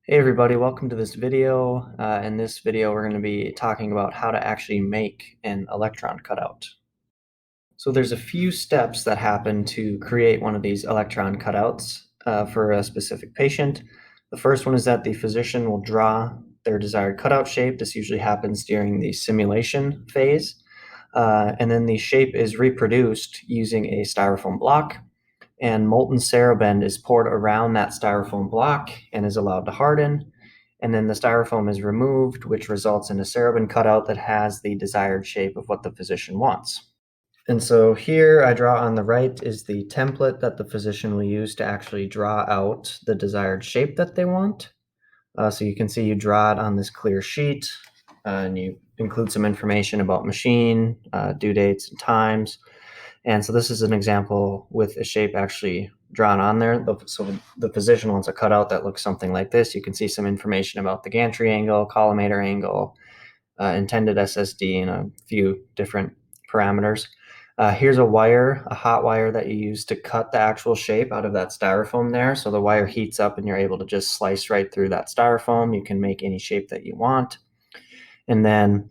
Hey everybody, welcome to this video. In this video, we're going to be talking about how to actually make an electron cutout. So there's a few steps that happen to create one of these electron cutouts for a specific patient. The first one is that the physician will draw their desired cutout shape. This usually happens during the simulation phase. And then the shape is reproduced using a styrofoam block, and molten cerabend is poured around that styrofoam block and is allowed to harden. And then the styrofoam is removed, which results in a cerabend cutout that has the desired shape of what the physician wants. And so here I draw on the right is the template that the physician will use to actually draw out the desired shape that they want. So you can see you draw it on this clear sheet, and you include some information about machine, due dates and times. And so this is an example with a shape actually drawn on there. So the physician wants a cutout that looks something like this. You can see some information about the gantry angle, collimator angle, intended SSD, and a few different parameters. Here's a wire, a hot wire that you use to cut the actual shape out of that styrofoam there. So the wire heats up and you're able to just slice right through that styrofoam. You can make any shape that you want. And then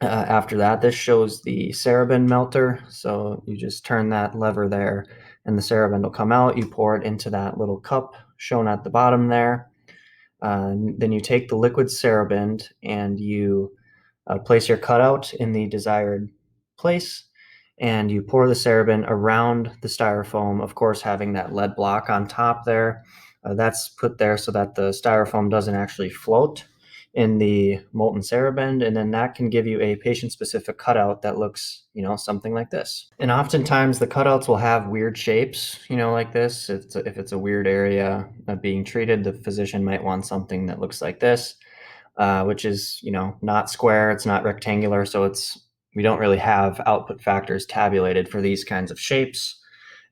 after that, this shows the cerabend melter. So you just turn that lever there and the cerabend will come out. You pour it into that little cup shown at the bottom there. Then you take the liquid cerabend and you place your cutout in the desired place, and you pour the cerabend around the styrofoam, of course having that lead block on top there. That's put there so that the styrofoam doesn't actually float in the molten cerabend, and then that can give you a patient-specific cutout that looks, something like this. And oftentimes the cutouts will have weird shapes, like this. If it's a weird area being treated, the physician might want something that looks like this, which is, not square, it's not rectangular, so we don't really have output factors tabulated for these kinds of shapes.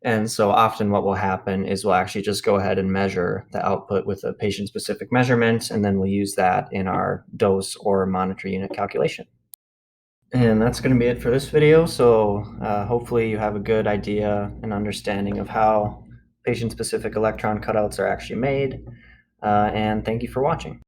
And so often what will happen is we'll actually just go ahead and measure the output with a patient-specific measurement, and then we'll use that in our dose or monitor unit calculation. And that's going to be it for this video. So hopefully you have a good idea and understanding of how patient-specific electron cutouts are actually made. And thank you for watching.